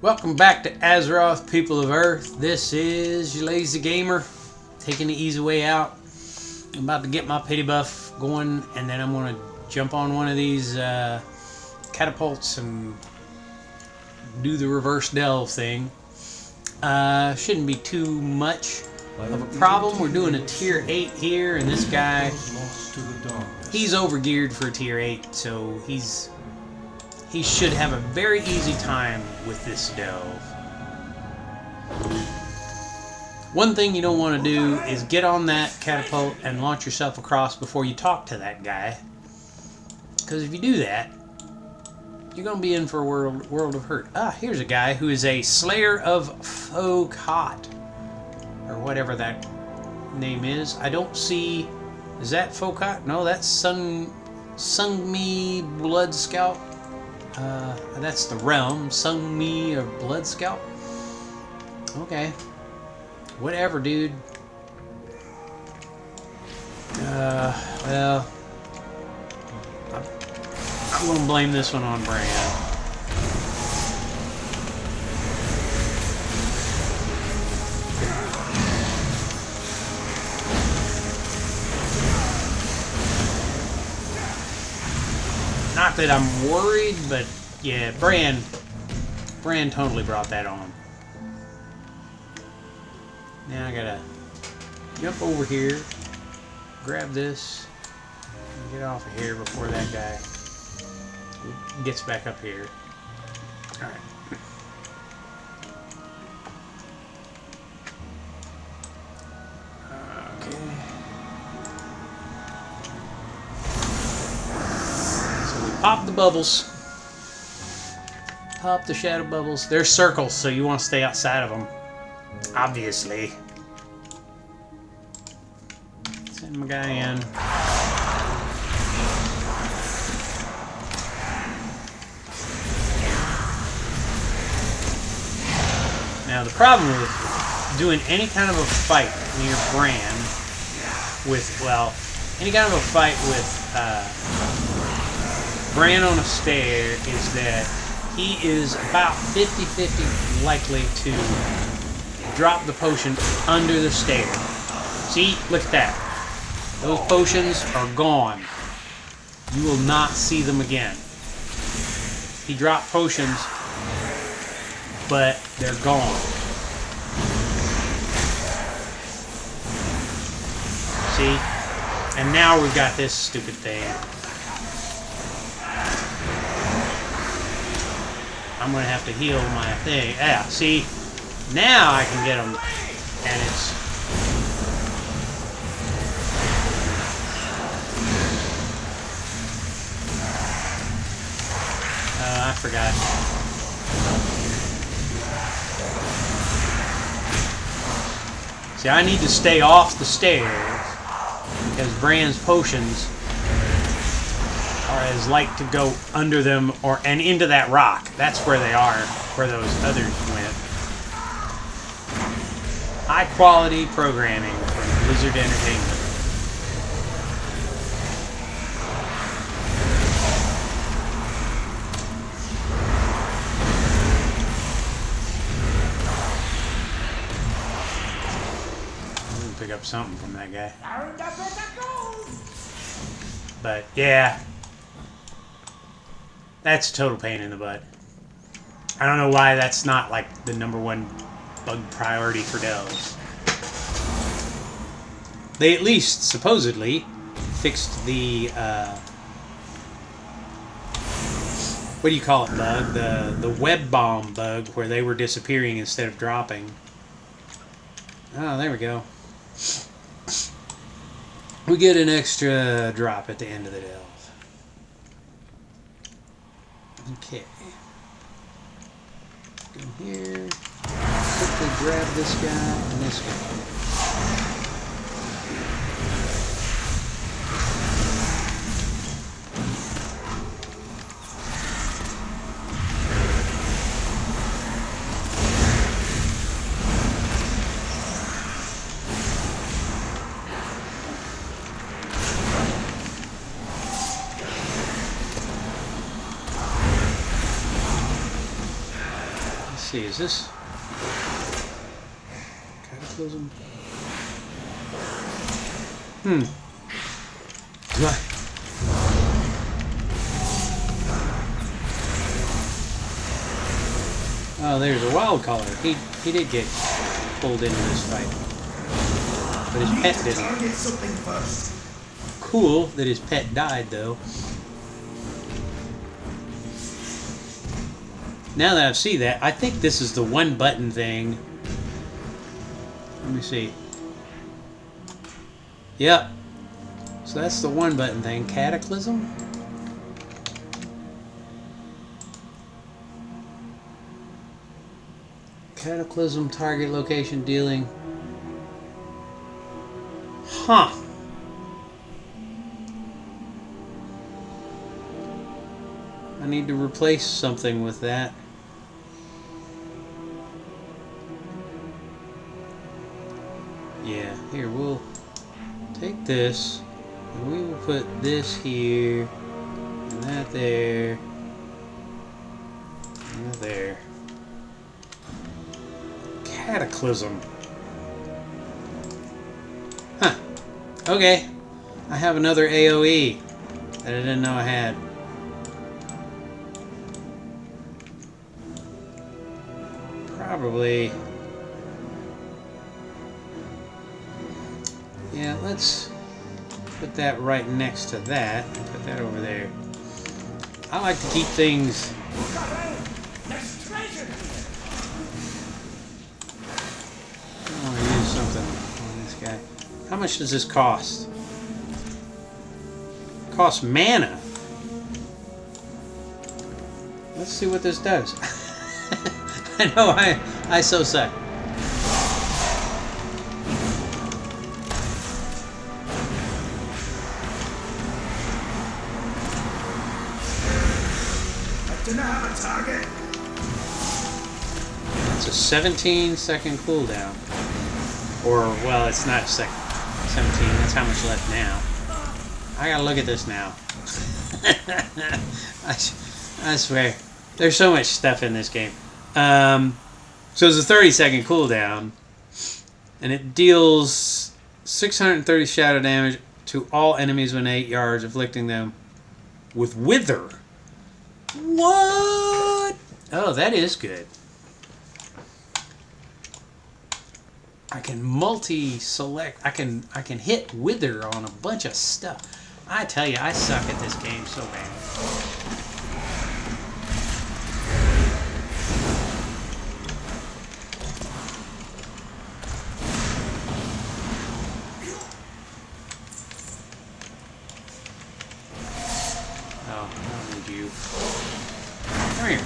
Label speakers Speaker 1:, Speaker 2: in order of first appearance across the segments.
Speaker 1: Welcome back to Azeroth, people of Earth. This is your lazy gamer, taking the easy way out. I'm about to get my pity buff going, and then I'm going to jump on one of these catapults and do the reverse delve thing. Shouldn't be too much of a problem. We're doing a tier 8 here, and this guy, he's overgeared for a tier 8, so he should have a very easy time with this delve. One thing you don't want to do is get on that catapult and launch yourself across before you talk to that guy. Because if you do that, you're going to be in for a world of hurt. Ah, here's a guy who is a slayer of fluke, or whatever that name is. I don't see... Is that fluke? No, that's Sungmi Blood Scout. That's the realm. Sungmi of Blood Scout. Okay. Whatever, dude. Well, I'm gonna blame this one on Brand. Not that I'm worried, but yeah, Brand totally brought that on. Now I gotta jump over here, grab this, and get off of here before that guy gets back up here. Alright. Okay. Pop the bubbles. Pop the shadow bubbles. They're circles, so you want to stay outside of them. Obviously. Send my guy in. Now the problem with doing any kind of a fight near Bran with, well, any kind of a fight with Bran on a stair is that he is about 50-50 likely to drop the potion under the stair. See? Look at that. Those potions are gone. You will not see them again. He dropped potions, but they're gone. See? And now we've got this stupid thing. I'm going to have to heal my thing. Yeah, see? Now I can get them. And it's... I forgot. See, I need to stay off the stairs because Bran's potions are as like to go under them and into that rock. That's where they are, where those others went. High quality programming from Blizzard Entertainment. I'm gonna pick up something from that guy. But yeah. That's a total pain in the butt. I don't know why that's not like the #1 bug priority for delves. They at least supposedly fixed the what do you call it bug? The web bomb bug where they were disappearing instead of dropping. Oh, there we go. We get an extra drop at the end of the delve. Okay. Go here. Quickly grab this guy and this guy. see, is this Cataclysm? Oh, there's a wild caller. He did get pulled into this fight, but his pet didn't. Cool that his pet died, though. Now that I see that, I think this is the one button thing. Let me see. Yep. So that's the one button thing. Cataclysm? Cataclysm target location dealing. Huh. I need to replace something with that. Yeah, here, we'll take this, and we will put this here, and that there, and that there. Cataclysm. Huh. Okay. I have another AoE that I didn't know I had. Probably. Yeah, let's put that right next to that and put that over there. I like to keep things. I want to use something on this guy. How much does this cost? It costs mana. Let's see what this does. I know I so suck.
Speaker 2: Do not have a target.
Speaker 1: It's a 17-second cooldown. Or, well, it's not 17. That's how much left now. I gotta look at this now. I swear. There's so much stuff in this game. So it's a 30-second cooldown. And it deals 630 shadow damage to all enemies within 8 yards, afflicting them with Wither. What? Oh, that is good. I can multi-select. I can hit Wither on a bunch of stuff. I tell you, I suck at this game so bad. Oh, I don't need you. Come here.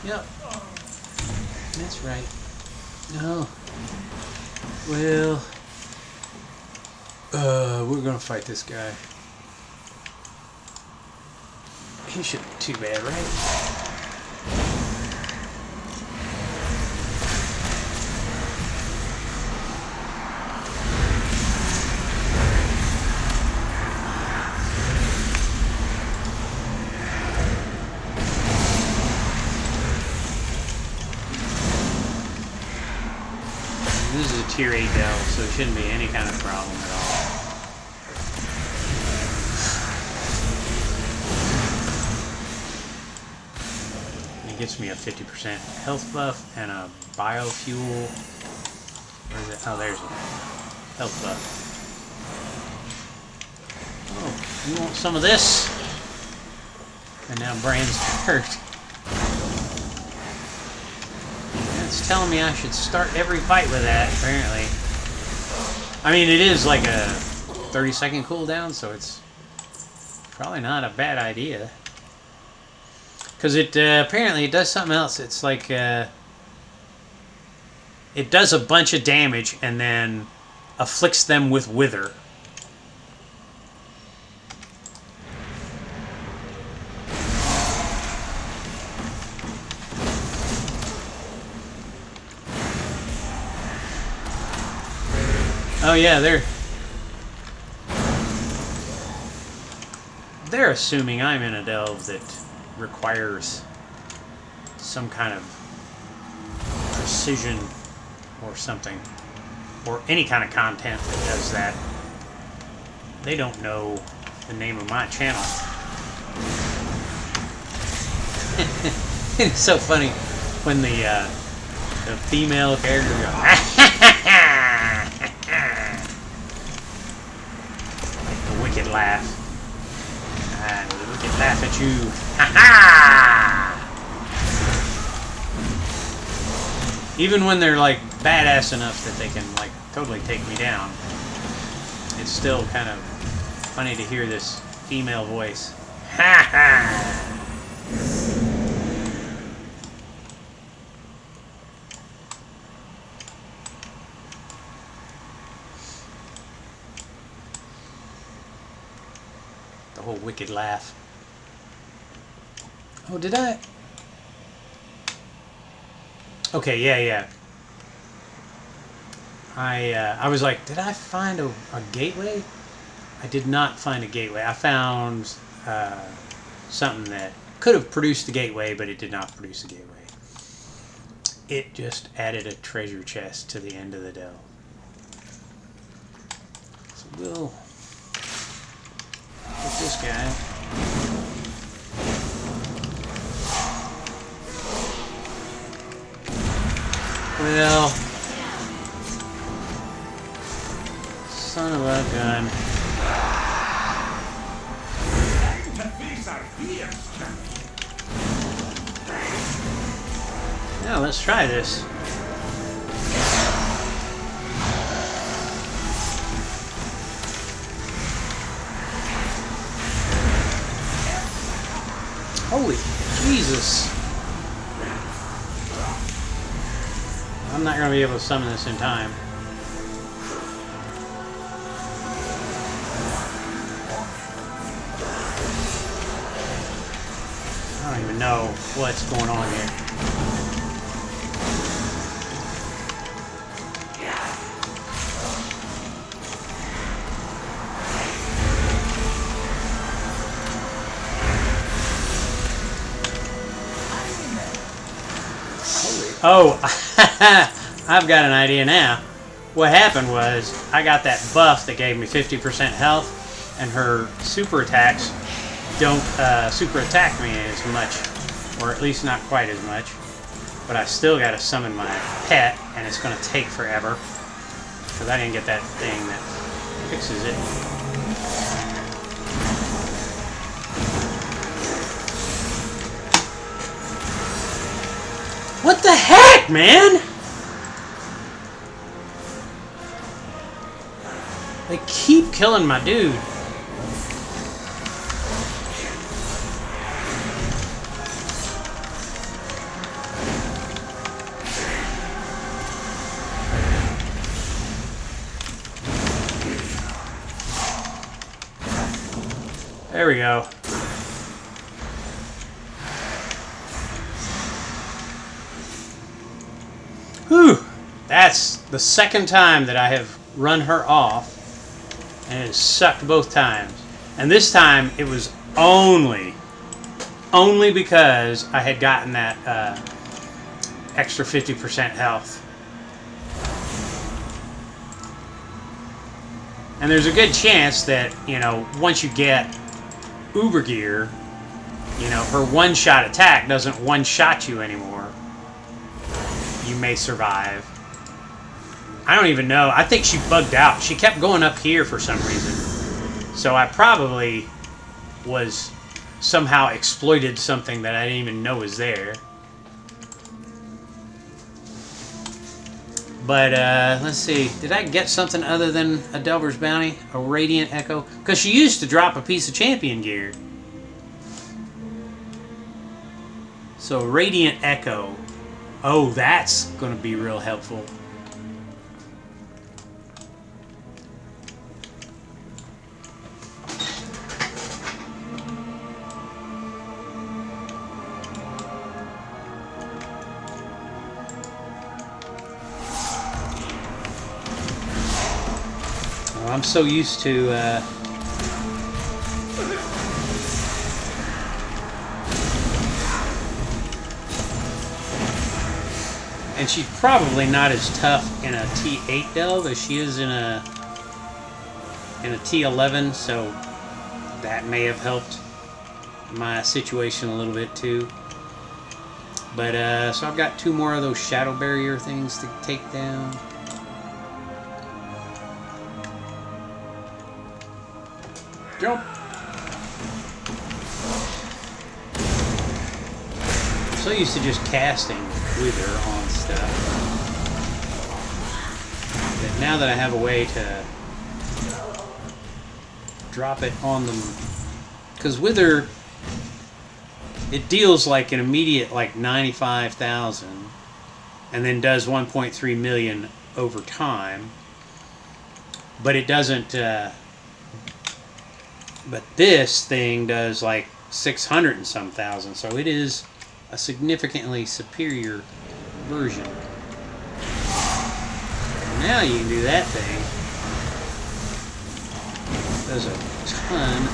Speaker 1: Yep. That's right. No. Well, we're gonna fight this guy. He shouldn't be too bad, right? This is a tier 8 delve, so it shouldn't be any kind of problem at all. It gets me a 50% health buff and a biofuel. Where is it? Oh, there's a health buff. Oh, you want some of this? And now Brand's hurt. It's telling me I should start every fight with that, apparently. I mean, it is like a 30-second cooldown, so it's probably not a bad idea. Because it apparently it does something else. It's like it does a bunch of damage and then afflicts them with Wither. Oh yeah, they're assuming I'm in a delve that requires some kind of precision or something, or any kind of content that does that. They don't know the name of my channel. It's so funny when the female character goes, like the wicked laugh. The wicked laugh at you. Ha ha! Even when they're like badass enough that they can like totally take me down, it's still kind of funny to hear this female voice. Ha ha! The whole wicked laugh. Oh, did I? Okay, yeah. I was like, did I find a gateway? I did not find a gateway. I found something that could have produced the gateway, but it did not produce the gateway. It just added a treasure chest to the end of the delve. So we'll get this guy. Well, son of a gun. Now let's try this. Holy Jesus. I'm not going to be able to summon this in time. I don't even know what's going on here. Oh, I've got an idea now. What happened was I got that buff that gave me 50% health, and her super attacks don't super attack me as much, or at least not quite as much. But I still got to summon my pet, and it's going to take forever because I didn't get that thing that fixes it. What the heck, man? They keep killing my dude. There we go. Whew! That's the second time that I have run her off, and it has sucked both times. And this time it was only because I had gotten that extra 50% health. And there's a good chance that, you know, once you get Uber Gear, you know, her one-shot attack doesn't one-shot you anymore. You may survive. I don't even know. I think she bugged out. She kept going up here for some reason. So I probably was somehow exploited something that I didn't even know was there. But let's see. Did I get something other than a Delver's Bounty? A Radiant Echo? Because she used to drop a piece of champion gear. So Radiant Echo. Oh, that's going to be real helpful. Oh, I'm so used to And she's probably not as tough in a T8 delve as she is in a T11, so that may have helped my situation a little bit too. But so I've got 2 more of those shadow barrier things to take down. Jump. I'm so used to just casting Wither on stuff that now that I have a way to drop it on them, because Wither, it deals like an immediate like 95,000 and then does 1.3 million over time, but it doesn't but this thing does like 600 and some thousand, so it is a significantly superior version. Now you can do that thing. Does a ton.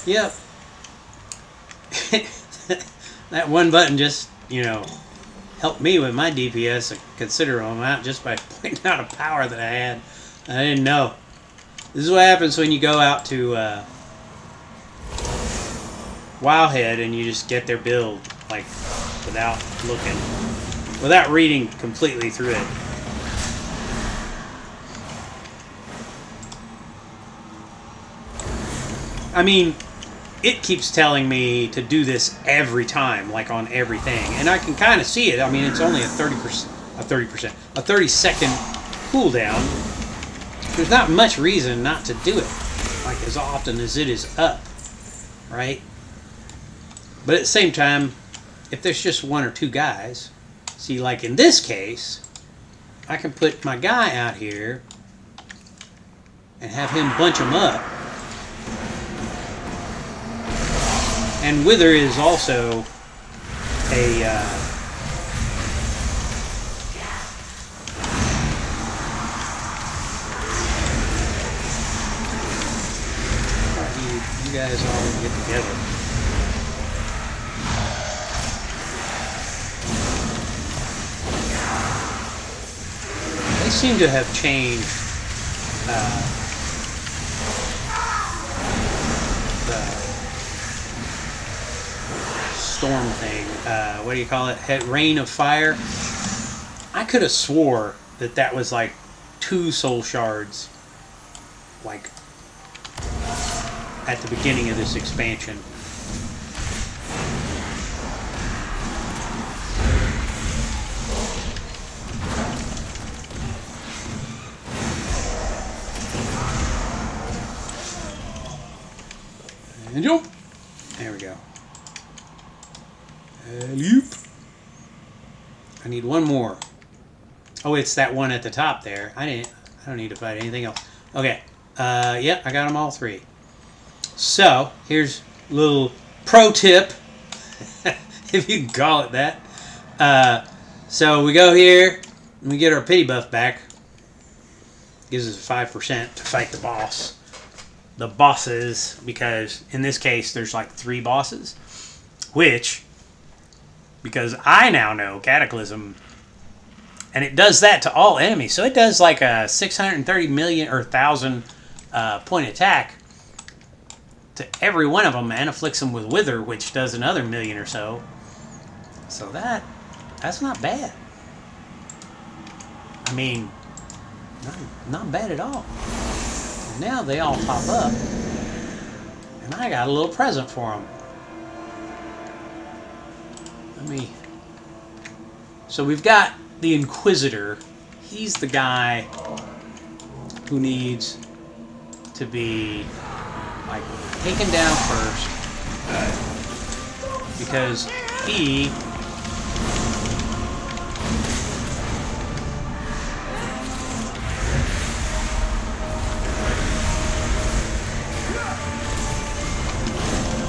Speaker 1: Yep. That one button just, you know, helped me with my DPS a considerable amount just by pointing out a power that I had. I didn't know. This is what happens when you go out to Wowhead and you just get their build, like, without looking, without reading completely through it. I mean, it keeps telling me to do this every time, like on everything, and I can kind of see it. I mean, it's only a 30-second cooldown. There's not much reason not to do it, like as often as it is up, right? But at the same time, if there's just 1 or 2 guys, see, like in this case, I can put my guy out here and have him bunch them up. And Wither is also a you guys all get together. They seem to have changed the storm thing. What do you call it? Rain of Fire. I could have swore that that was like 2 soul shards, like at the beginning of this expansion. And jump. There we go. Alley-oop. I need 1 more. Oh, it's that one at the top there. I don't need to fight anything else. Okay. Yep, I got them all 3. So, here's a little pro tip, if you can call it that. So we go here, and we get our pity buff back. Gives us 5% to fight the boss. The bosses, because in this case there's like 3 bosses, which, because I now know Cataclysm, and it does that to all enemies, so it does like a 630 million or 1,000 point attack to every one of them, and afflicts them with Wither, which does another 1,000,000 or so. So that's not bad. I mean, not bad at all. And now they all pop up, and I got a little present for them. So we've got the Inquisitor. He's the guy who needs to be like taken down first, because he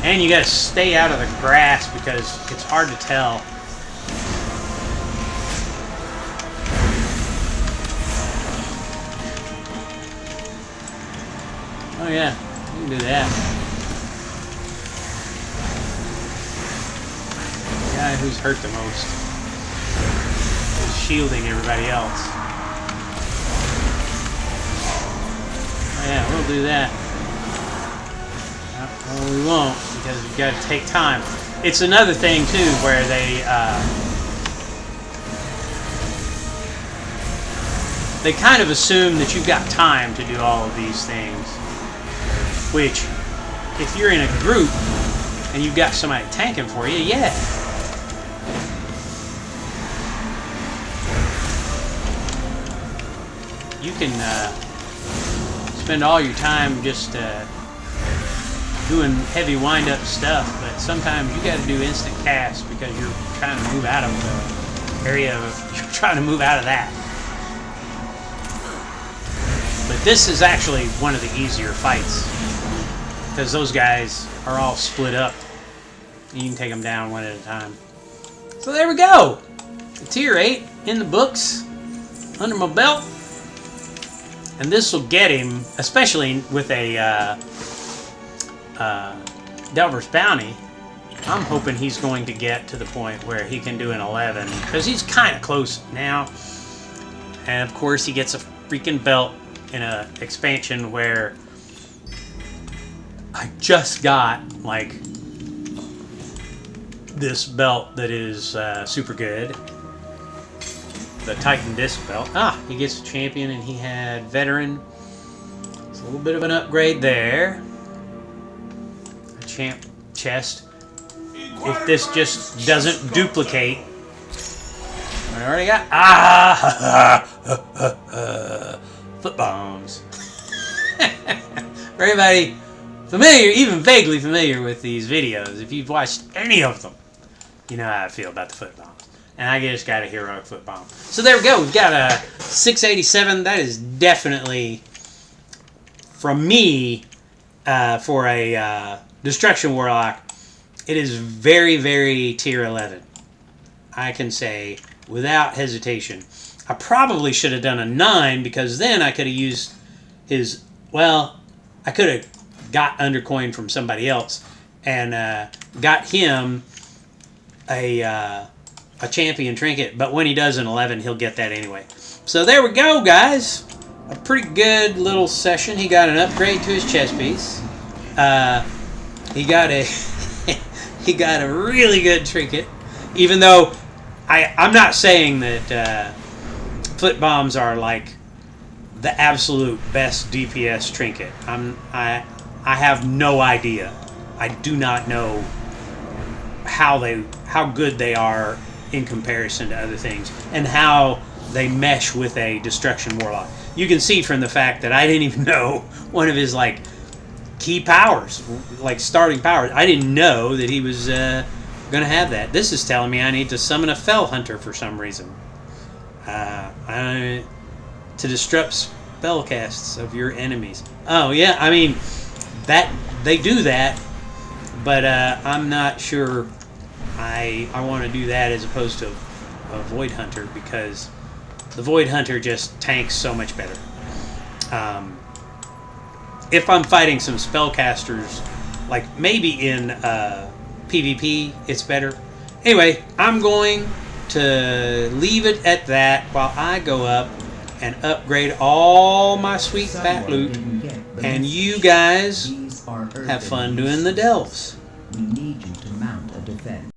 Speaker 1: and you gotta stay out of the grass because it's hard to tell. Oh yeah, you can do that. The guy who's hurt the most is shielding everybody else. Oh yeah, we'll do that. Well, we won't, because we've got to take time. It's another thing too where they kind of assume that you've got time to do all of these things. Which, if you're in a group and you've got somebody tanking for you, yeah. You can spend all your time just doing heavy wind-up stuff, but sometimes you got to do instant casts because you're trying to move out of the area. You're trying to move out of that. But this is actually one of the easier fights because those guys are all split up. You can take them down one at a time. So there we go. Tier 8 in the books, under my belt. And this will get him, especially with a Delver's Bounty. I'm hoping he's going to get to the point where he can do an 11, because he's kind of close now. And of course he gets a freaking belt in a expansion where I just got like this belt that is super good. The Titan Disc belt. Ah, he gets a champion and he had veteran. It's a little bit of an upgrade there. A champ chest. If this just doesn't duplicate. I already got foot bombs. For everybody familiar, even vaguely familiar with these videos, if you've watched any of them, you know how I feel about the foot bombs. And I just got a heroic foot bomb. So there we go. We've got a 687. That is definitely, from me, for a Destruction Warlock, it is very, very tier 11. I can say without hesitation. I probably should have done a 9 because then I could have used his, well, I could have got Undercoin from somebody else and got him a champion trinket, but when he does an 11, he'll get that anyway. So there we go, guys. A pretty good little session. He got an upgrade to his chest piece. He got a he got a really good trinket, even though I'm not saying that foot bombs are like the absolute best DPS trinket. I have no idea. I do not know how good they are in comparison to other things, and how they mesh with a Destruction Warlock. You can see from the fact that I didn't even know one of his like key powers, like starting powers. I didn't know that he was going to have that. This is telling me I need to summon a Fell Hunter for some reason. To disrupt spellcasts of your enemies. Oh yeah, I mean that they do that, but I'm not sure I want to do that as opposed to a Void Hunter, because the Void Hunter just tanks so much better. If I'm fighting some spellcasters, like maybe in PvP, it's better. Anyway, I'm going to leave it at that while I go up and upgrade all my sweet fat loot, and you guys have fun doing the delves.
Speaker 3: We need you to mount a defense.